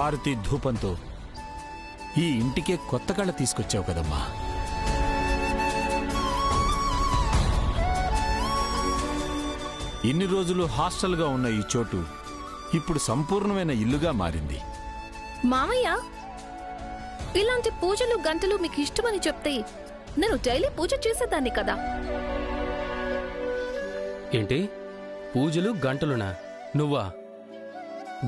హారతి ధూపంతో ఈ ఇంటికే కొత్త కళ తీసుకొచ్చావు కదమ్మా. ఇన్ని రోజులు హాస్టల్గా ఉన్న ఈ చోటు ఇప్పుడు సంపూర్ణమైన ఇల్లుగా మారింది. మామయ్య, ఇలాంటి పూజలు గంటలు మీకు ఇష్టమని చెప్తే నేను డైలీ పూజ చేసేదాన్ని కదా. ఏంటి పూజలు గంటలునా? నువ్వా?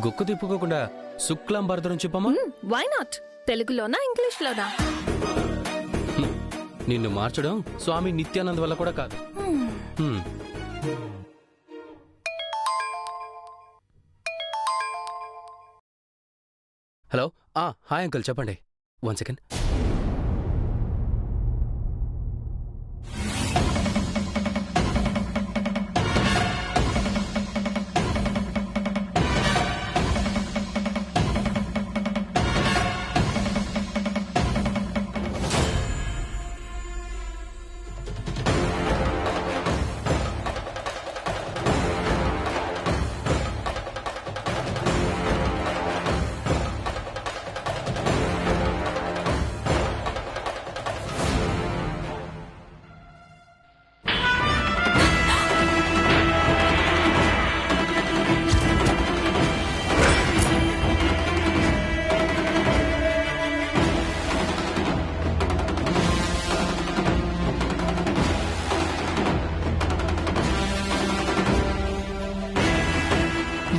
గుక్కు తిప్పుకోకుండా శుక్లాంబరధరం చెప్పమ్మా. Why not? తెలుగులోనా ఇంగ్లీష్లోనా? నిన్ను మార్చడం స్వామి నిత్యానంద్ వల్ల కూడా కాదు. హలో, హాయ్ అంకుల్, చెప్పండి. 1 సెకండ్.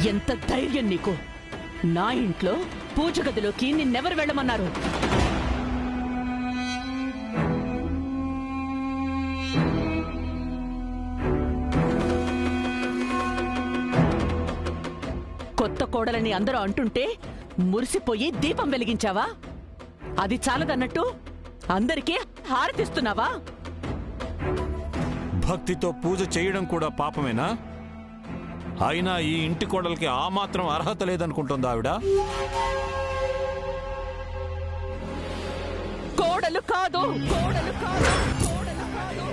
ఎంత ధైర్యం నీకు? నా ఇంట్లో పూజ గదిలోకి నిన్నెవరు వెళ్ళమన్నారు? కొత్త కోడలని అందరూ అంటుంటే మురిసిపోయి దీపం వెలిగించావా? అది చాలదన్నట్టు అందరికీ హారతిస్తున్నావా? భక్తితో పూజ చేయడం కూడా పాపమేనా? అయినా ఈ ఇంటి కోడలికి ఆ మాత్రం అర్హత లేదనుకుంటుందా ఆవిడ? కోడలు కాదు, కోడలు కాదు, కోడలు కాదు.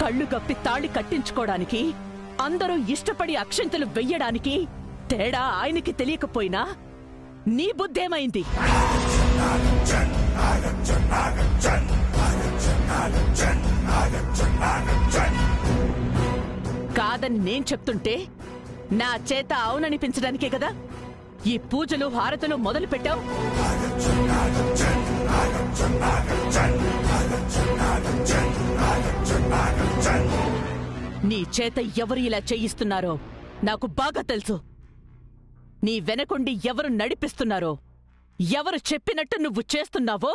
కళ్ళు గప్పి తాళి కట్టించుకోవడానికి, అందరూ ఇష్టపడి అక్షంతలు వెయ్యడానికి తేడా ఆయనకి తెలియకపోయినా నీ బుద్ధేమైంది? కాదని నేను చెప్తుంటే నా చేత అవుననిపించడానికే కదా ఈ పూజలు హారతులు మొదలు పెట్టావు. నీ చేత ఎవరు ఇలా చేయిస్తున్నారో నాకు బాగా తెలుసు. నీ వెనకుండి ఎవరు నడిపిస్తున్నారో, ఎవరు చెప్పినట్టు నువ్వు చేస్తున్నావో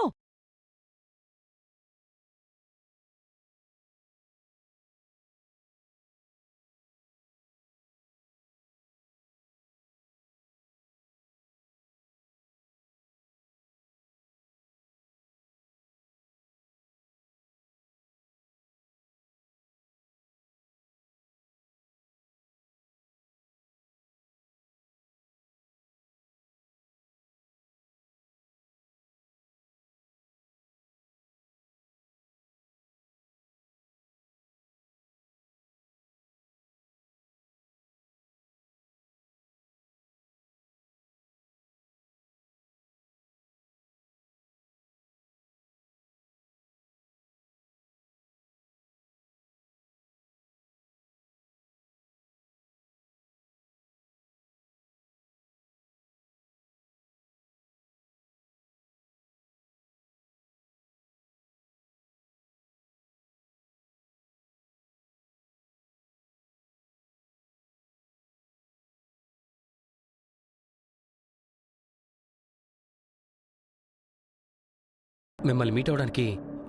మిమ్మల్ని మీట్ అవడానికి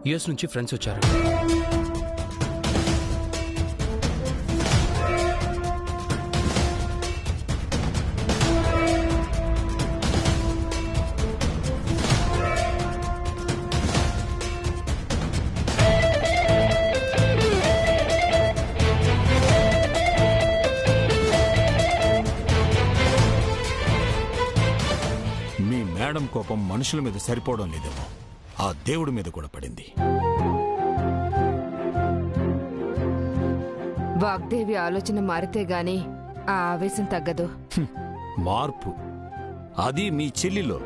యుఎస్ నుంచి ఫ్రెండ్స్ వచ్చారు. కోపం మనుషుల మీద సరిపోవడం లేదేమో, ఆ దేవుడి మీద కూడా పడింది. వాగ్దేవి ఆలోచన మారితే గాని ఆ ఆవేశం తగ్గదు. మార్పు అది మీ చెల్లిలో.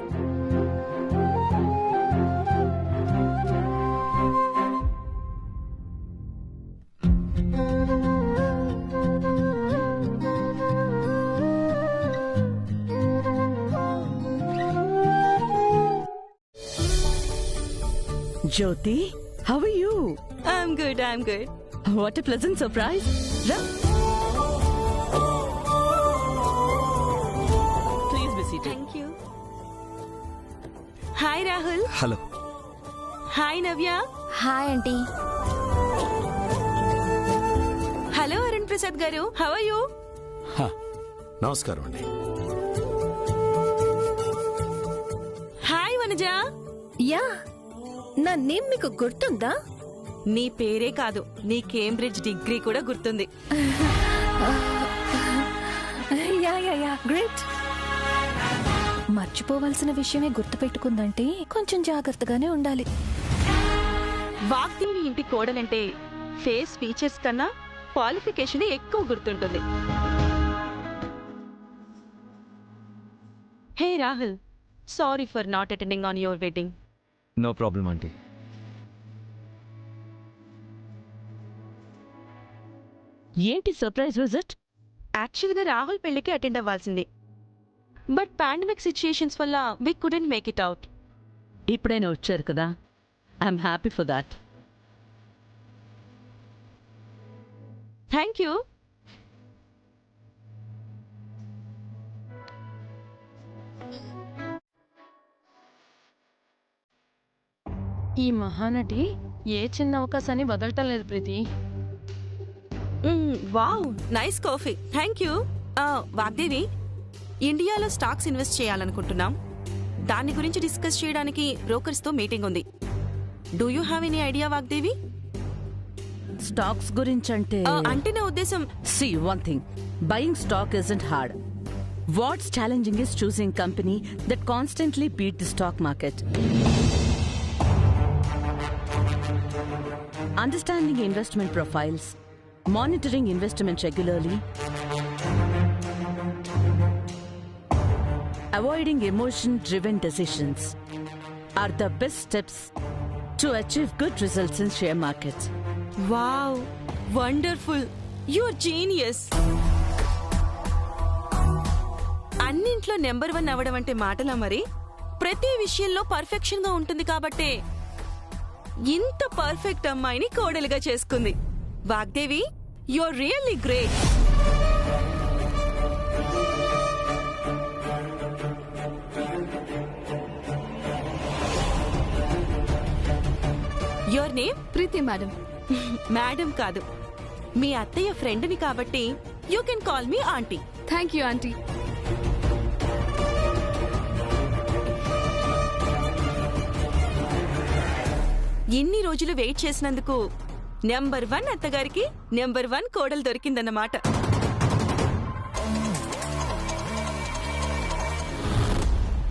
Jyoti, how are you? I'm good. What a pleasant surprise. Please be seated. Thank you. Hi, Rahul. Hello. Hi, Navya. Hi aunty. Hello, Arun Prasad garu. How are you? హ, నమస్కారం అండి. Hi, Vanaja. యా, నా name మీకు గుర్తుందా? నీ పేరే కాదు, నీ కేంబ్రిడ్జ్ డిగ్రీ కూడా గుర్తుంది. Yeah yeah yeah, great. మర్చిపోవాల్సిన విషయమే గుర్తుపెట్టుకుందంటే కొంచెం జాగ్రత్తగానే ఉండాలి. వాగ్దేవి ఇంటి కోడలంటే ఫేస్ ఫీచర్స్ కన్నా క్వాలిఫికేషన్ ఎక్కువ గుర్తుంటుంది. Hey Rahul, sorry for not attending on your wedding. No problem aunty. ఏంటి సర్ప్రైజ్ విజిట్? యాక్చువల్గా రాహుల్ పెళ్లికి అటెండ్ అవ్వాల్సింది, బట్ పాండమిక్ సిచ్యుయేషన్స్ వల్ల we couldn't make it out. ఇప్పుడైనా వచ్చారు కదా, I'm happy for that. Thank you. ఈ మహానటి ఏ చిన్న అవకాశాన్ని వదలటం లేదు Preeti. Wow, nice coffee. Thank you. Vagdevi, ఇండియాలో స్టాక్స్ ఇన్వెస్ట్ చేయాలనుకుంటున్నాం. దాని గురించి డిస్కస్ చేయడానికి బ్రోకర్స్తో మీటింగ్ ఉంది. Do you have any idea Vagdevi? Stocks గురించంటే అంటే నా ఉద్దేశం, see one thing, buying stock isn't hard. What's challenging is choosing company that constantly beat the stock market. Understanding investment profiles, monitoring investment regularly, avoiding emotion-driven decisions are the best steps to achieve good results in share markets. Wow, wonderful, you're genius. అన్నింట్లో number 1 అవ్వడం అంటే మాటలా? మరి ప్రతి విషయంలో perfection గా ఉంటుంది కాబట్టే ఇంత పర్ఫెక్ట్ అమ్మాయిని కోడలుగా చేసుకుంది. Vagdevi, you're really great. Your name? Preethi madam. Madam కాదు, మీ అత్తయ్య ఫ్రెండ్ని కాబట్టి you can call me aunty. Thank you aunty. ఇన్ని రోజులు వెయిట్ చేసినందుకు నెంబర్ 1 అత్తగారికి నెంబర్ 1 కోడలు దొరికిందన్నమాట.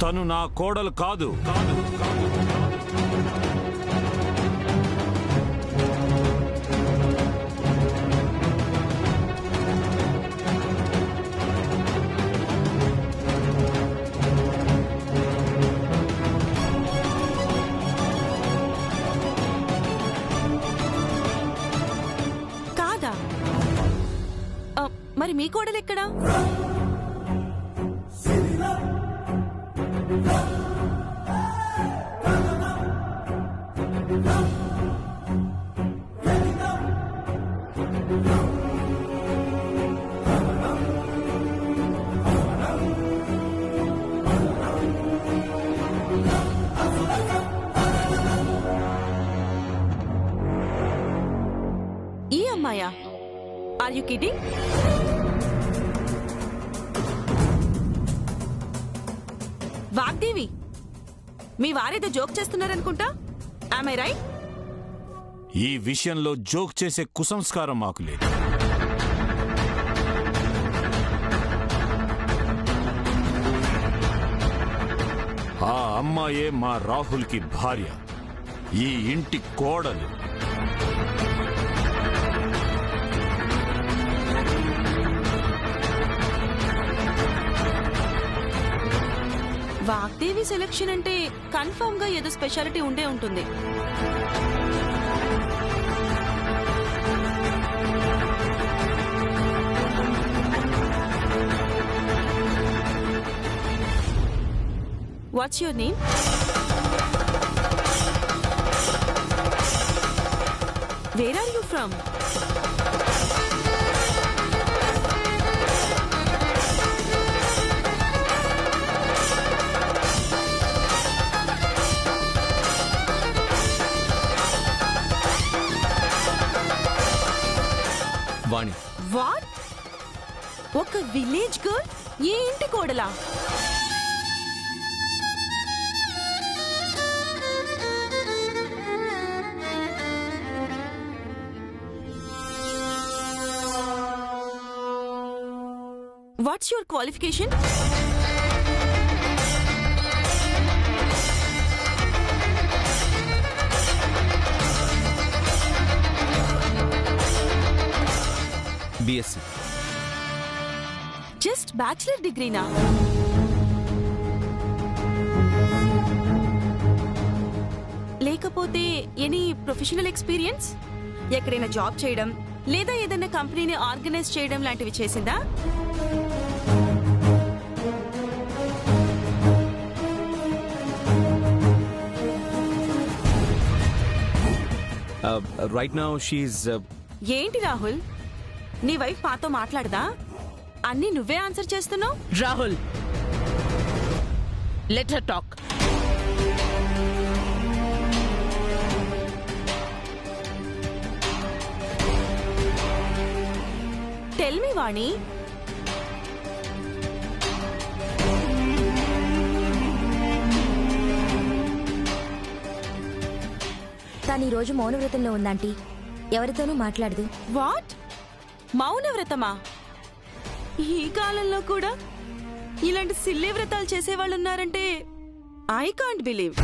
తను నా కోడలు కాదు. కాదా? మరి మీ కోడలు ఎక్కడా? ఈ అమ్మాయా? Are you kidding? వాగ్దేవి, మీ వారేదో జోక్ చేస్తున్నారనుకుంటా. Am I right? ఈ విషయంలో జోక్ చేసే కుసంస్కారం మాకు లేదు. ఆ అమ్మాయే మా రాహుల్కి భార్య, ఈ ఇంటి కోడలు. వాగ్దేవి సెలక్షన్ అంటే కన్ఫర్మ్ గా ఏదో స్పెషాలిటీ ఉండే ఉంటుంది. What's your name? Where are you from? Vani. What? ఒక విలేజ్ గర్ల్ ఏ ఇంటి కోడలా? What's your qualification? BSc. Just bachelor డిగ్రీనా? లేకపోతే ఎనీ ప్రొఫెషనల్ ఎక్స్పీరియన్స్? ఎక్కడైనా జాబ్ చేయడం లేదా ఏదైనా కంపెనీని ఆర్గనైజ్ చేయడం లాంటివి చేసిందా? Right now she. ఏంటి రాహుల్, నీ వైఫ్ మాతో మాట్లాడదా? అన్నీ నువ్వే ఆన్సర్ చేస్తున్నావు. Rahul, let her talk. Tell me Vani. తను ఈరోజు మౌనవ్రతంలో ఉందంటీ. ఎవరితోనూ మాట్లాడదు. వాట్? మౌన వ్రతమా? ఈ కాలంలో కూడా ఇలాంటి సిల్లీ వ్రతాలు చేసేవాళ్ళు ఉన్నారంటే ఐ కాంట్ బిలీవ్.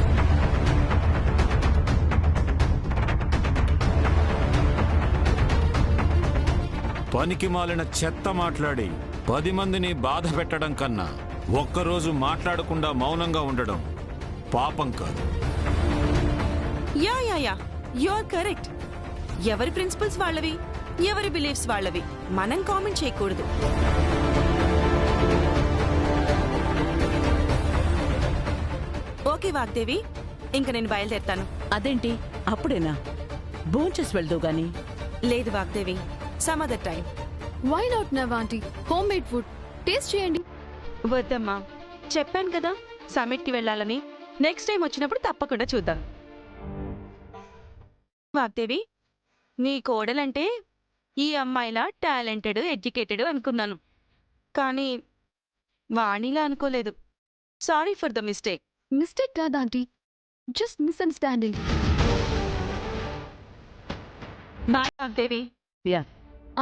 పనికి మాలిన చెత్త మాట్లాడి 10 మందిని బాధ పెట్టడం కన్నా ఒక్కరోజు మాట్లాడకుండా మౌనంగా ఉండడం పాపం కాదు. Yeah you are correct. ఎవరి ప్రిన్సిపల్స్ వాళ్ళవి, ఎవరి బిలీఫ్స్ వాళ్ళవి. మనం కామెంట్ చేయకూడదు. ఓకే వాగ్దేవి, ఇంక నేను బయలుదేరుతాను. అదేంటి అప్పుడేనా? భోంచేసి వెళ్దు గాని. లేదు Vagdevi, some other time. Why not now aunty? Home made food taste చేయండి. వద్దమ్మా, చెప్పాను కదా సమిట్కి వెళ్ళాలని. నెక్స్ట్ టైం వచ్చినప్పుడు తప్పకుండా చూద్దాం. వాగ్దేవి, నీ కోడలంటే ఈ అమ్మాయిలా టాలెంటెడ్, ఎడ్యుకేటెడ్ అనుకున్నాను, కానీ వాణిలా అనుకోలేదు. Sorry for the mistake. Mistake కాదు aunty, just misunderstanding. Bye Vagdevi.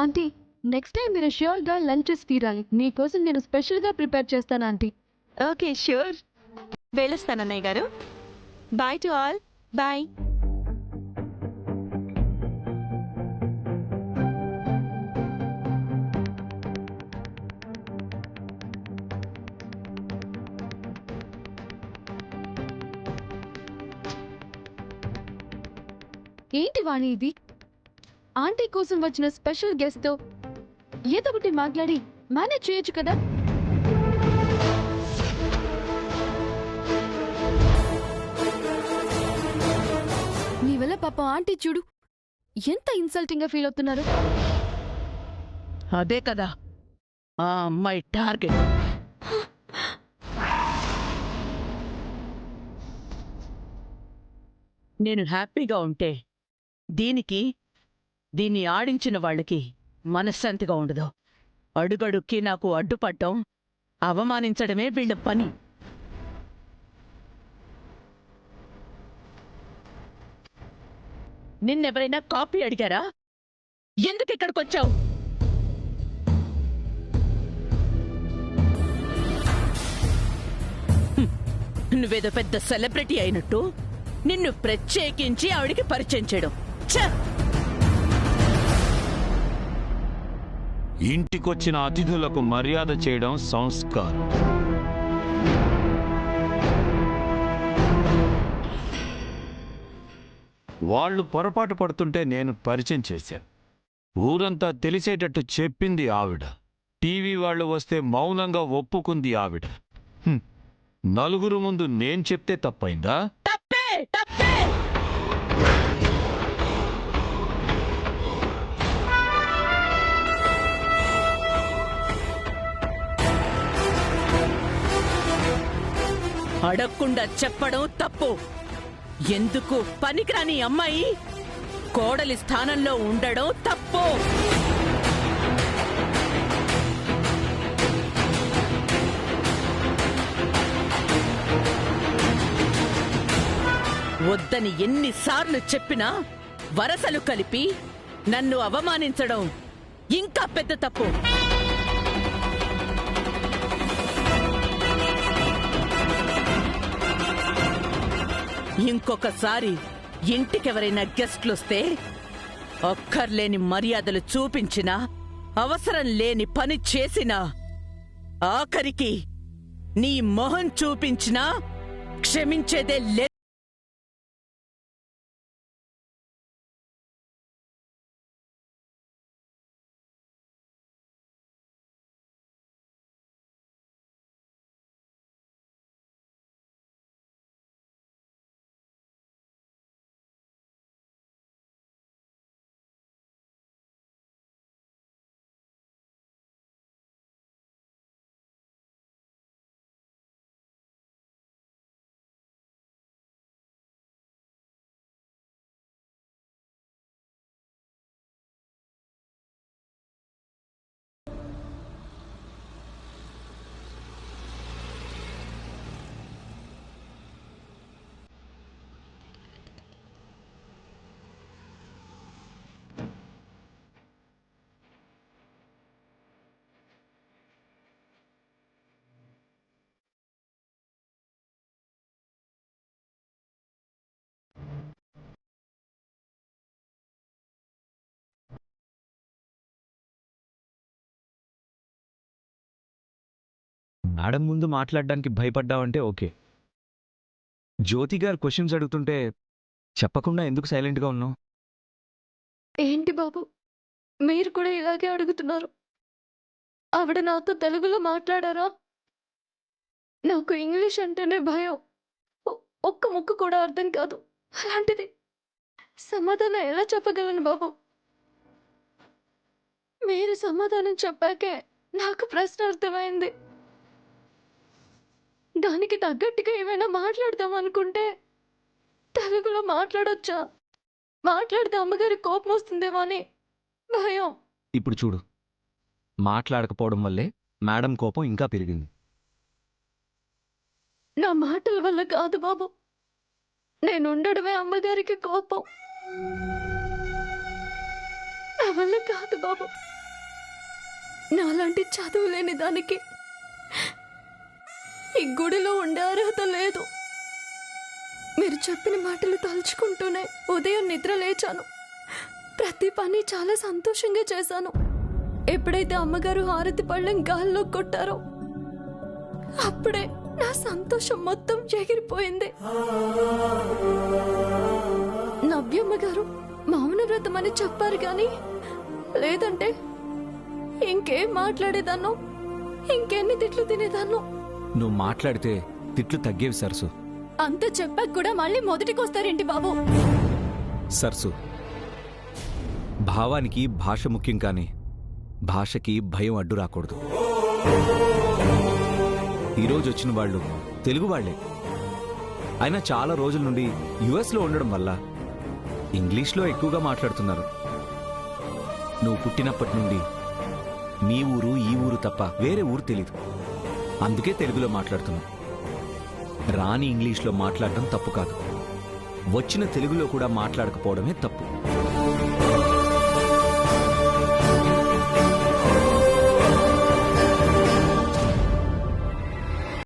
Aunty, next time మీరు ష్యూర్గా లంచ్ తీరాలి. మీకోసం నేను స్పెషల్గా ప్రిపేర్ చేస్తాను ఆంటీ. Okay sure. వెళ్ళొస్తాను అన్నయ్య గారు. Bye to all. బాయ్. ఏంటి వాణి ఇది? ఆంటీ కోసం వచ్చిన స్పెషల్ గెస్ట్తో ఏదో ఒకటి మాట్లాడి మేనేజ్ చేయొచ్చు కదా. నీ వల్ల పాప ఆంటీ చూడు ఎంత ఇన్సల్టింగ్ గా ఫీల్ అవుతున్నారు. అదే కదా ఆ అమ్మాయి టార్గెట్. నేను హ్యాపీగా ఉంటే దీన్ని ఆడించిన వాళ్ళకి మనశ్శాంతిగా ఉండదు. అడుగడుక్కి నాకు అడ్డుపడ్డం, అవమానించడమే వీళ్ళ పని. నిన్నెవరైనా కాపీ అడిగారా? ఎందుకు ఇక్కడికొచ్చావు? నువ్వేదో పెద్ద సెలబ్రిటీ అయినట్టు నిన్ను ప్రత్యేకించి ఆవిడికి పరిచయం చేయడం. ఛ! ఇంటికొచ్చిన అతిథులకు మర్యాద చేయడం సంస్కారం. వాళ్ళు పొరపాటు పడుతుంటే నేను పరిచయం చేశాను. ఊరంతా తెలిసేటట్టు చెప్పింది ఆవిడ. టీవీ వాళ్ళు వస్తే మౌనంగా ఒప్పుకుంది ఆవిడ. నలుగురు ముందు నేను చెప్తే తప్పైందా? తప్పే తప్పే. అడగకుండా చెప్పడం తప్పు. ఎందుకు పనికిరాని అమ్మాయి కోడలి స్థానంలో ఉండడం తప్పు. వద్దని ఎన్నిసార్లు చెప్పినా వరసలు కలిపి నన్ను అవమానించడం ఇంకా పెద్ద తప్పు. ఇంకొకసారి ఇంటికెవరైనా గెస్ట్లొస్తే అక్కర్లేని మర్యాదలు చూపించినా, అవసరం లేని పని చేసినా, ఆఖరికి నీ మొహం చూపించినా క్షమించేదే లే. మేడం ముందు మాట్లాడడానికి భయపడ్డావంటే ఓకే. జ్యోతి గారు క్వశ్చన్స్ అడుగుతుంటే చెప్పకుండా ఎందుకు సైలెంట్గా ఉన్నావు? ఏంటి బాబు, మీరు కూడా ఇలాగే అడుగుతున్నారు? ఆవిడ నాతో తెలుగులో మాట్లాడారా? నాకు ఇంగ్లీష్ అంటేనే భయం. ఒక్క ముక్క కూడా అర్థం కాదు. అలాంటిది సమాధానం ఎలా చెప్పగలను బాబు? మీరు సమాధానం చెప్పాకే నాకు ప్రశ్న అర్థమైంది. దానికి తగ్గట్టుగా ఏమైనా మాట్లాడదాం అనుకుంటే తెలుగులో మాట్లాడొచ్చా? మాట్లాడితే అమ్మగారి కోపం వస్తుందేమో అని భయం. ఇప్పుడు చూడు, మాట్లాడకపోవడం వల్లే మేడం కోపం ఇంకా పెరిగింది. నా మాటల వల్ల కాదు బాబు, నేను ఉండడమే అమ్మగారికి కోపం. నా వల్ల కాదు బాబు. నాలాంటి చదువు లేని దానికి ఈ గుడిలో ఉండే అర్హత లేదు. మీరు చెప్పిన మాటలు తలుచుకుంటూనే ఉదయం నిద్ర లేచాను. ప్రతి పని చాలా సంతోషంగా చేశాను. ఎప్పుడైతే అమ్మగారు హారతి పళ్ళెం గాల్లో కొట్టారో అప్పుడే నా సంతోషం మొత్తం ఎగిరిపోయింది. నవ్యమ్మ గారు మౌన వ్రతం అని చెప్పారు కానీ లేదంటే ఇంకేం మాట్లాడేదాన్నో, ఇంకెన్ని తిట్లు తినేదాన్నో. నువ్వు మాట్లాడితే తిట్లు తగ్గేవి సరసు. అంత చెప్పాక కూడా మళ్ళీ మొదటికి వస్తారేంటి బాబు? సరసు, భావానికి భాష ముఖ్యం కానీ భాషకి భయం అడ్డు రాకూడదు. ఈరోజు వచ్చిన వాళ్ళు తెలుగు వాళ్లే. అయినా చాలా రోజుల నుండి యుఎస్లో ఉండడం వల్ల ఇంగ్లీష్లో ఎక్కువగా మాట్లాడుతున్నారు. నువ్వు పుట్టినప్పటి నుండి నీ ఊరు ఈ ఊరు తప్ప వేరే ఊరు తెలీదు. అందుకే తెలుగులో మాట్లాడుతున్నావు. రాని ఇంగ్లీష్లో మాట్లాడడం తప్పు కాదు, వచ్చిన తెలుగులో కూడా మాట్లాడకపోవడమే తప్పు.